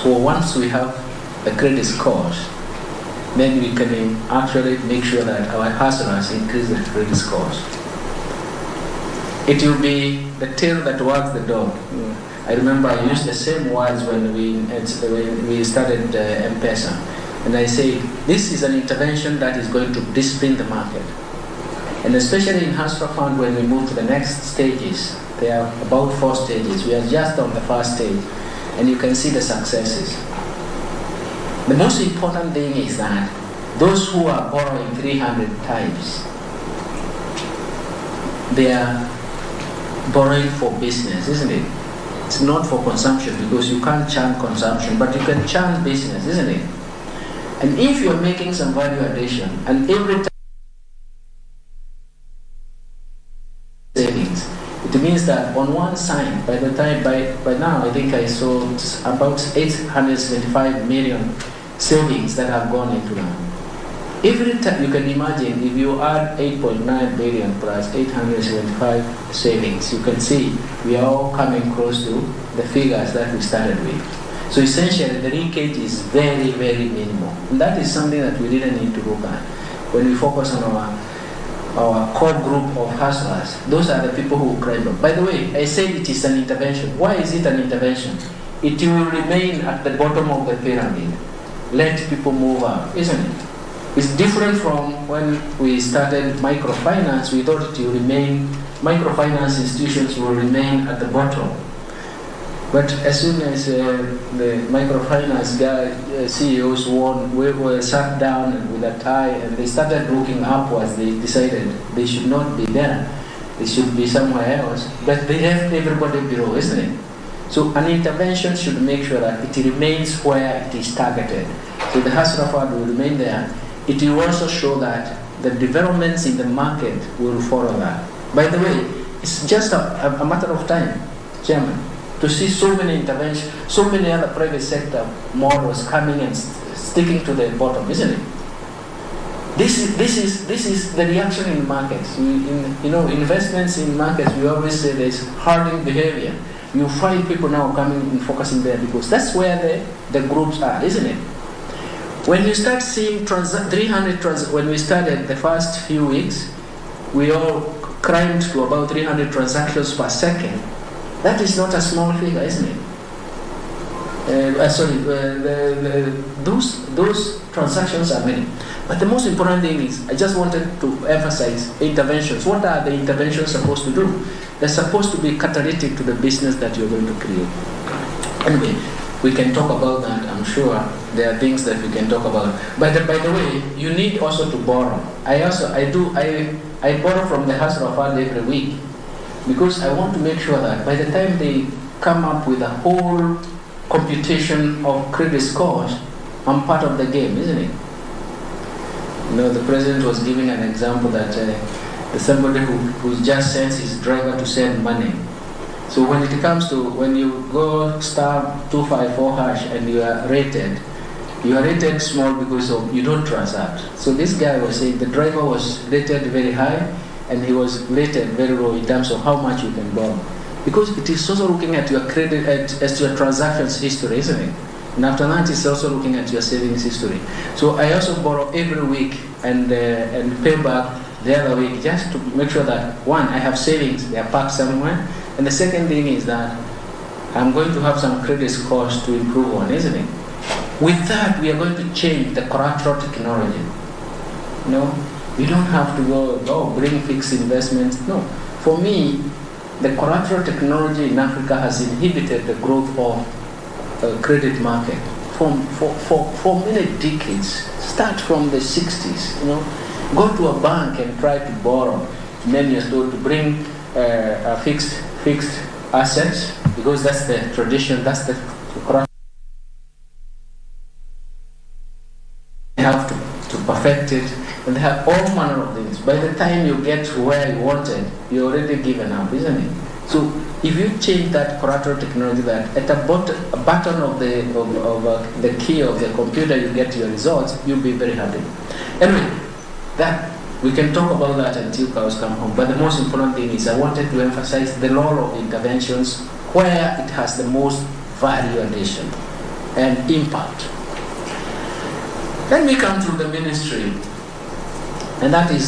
So once we have the credit scores, then we can actually make sure that our hustlers increase the credit scores. It will be the tail that wags the dog. I remember I used the same words when we started M-Pesa. And I say, this is an intervention that is going to discipline the market. And especially in Hustler Fund, when we move to the next stages, there are about 4 stages. We are just on the first stage, and you can see the successes. The most important thing is that those who are borrowing 300 times, they are borrowing for business, isn't it? It's not for consumption, because you can't churn consumption, but you can churn business, isn't it? And if you're making some value addition, and every time savings, it means that on one side, by now, I think I saw about 875 million savings that have gone into that. Every time, you can imagine, if you add 8.9 billion plus 875 savings, you can see we are all coming close to the figures that we started with. So essentially, the leakage is very, very minimal. And that is something that we didn't need to look at. When we focus on our core group of hustlers, those are the people who climb up. By the way, I said it is an intervention. Why is it an intervention? It will remain at the bottom of the pyramid. Let people move up, isn't it? It's different from when we started microfinance. We thought it will remain, microfinance institutions will remain at the bottom. But as soon as the microfinance CEOs were sat down with a tie and they started looking upwards, they decided they should not be there. They should be somewhere else. But they left everybody below, isn't it? So an intervention should make sure that it remains where it is targeted. So the Hustler Fund will remain there. It will also show that the developments in the market will follow that. By the way, it's just a matter of time, Chairman, to see so many interventions, so many other private sector models coming and sticking to the bottom, isn't it? This is the reaction in markets. Investments in markets, we always say there's hardening behavior. You find people now coming and focusing there because that's where the groups are, isn't it? When you start seeing 300 when we started the first few weeks, we all climbed to about 300 transactions per second. That is not a small figure, isn't it? Those transactions are many. But the most important thing is, I just wanted to emphasize interventions. What are the interventions supposed to do? They're supposed to be catalytic to the business that you're going to create. Anyway, we can talk about that. I'm sure there are things that we can talk about. By the way, you need also to borrow. I borrow from the Hustler Fund every week because I want to make sure that by the time they come up with a whole computation of credit scores, I'm part of the game, isn't it? The president was giving an example that there's somebody who just sends his driver to send money. So when it comes to, when you go *254# and you are rated small because you don't transact. So this guy was saying the driver was rated very high and he was rated very low in terms of how much you can borrow. Because it is also looking at your credit, as your transactions history, isn't it? And after that, it's also looking at your savings history. So I also borrow every week and pay back the other week just to make sure that, one, I have savings, they are parked somewhere. And the second thing is that I'm going to have some credit scores to improve on, isn't it? With that, we are going to change the collateral technology. You don't have to go, bring fixed investments. No. For me, the collateral technology in Africa has inhibited the growth of credit market for many decades. Start from the 60s, Go to a bank and try to borrow. And then you're told to bring fixed assets, because that's the tradition, that's the correct. They have to perfect it, and they have all manner of things. By the time you get to where you wanted, you're already given up, isn't it? So if you change that collateral technology, that at a button of the key of the computer you get your results, you'll be very happy. Anyway, that we can talk about that until cows come home. But the most important thing is I wanted to emphasize the role of interventions where it has the most value addition. and impact. Let me come to the ministry, and that is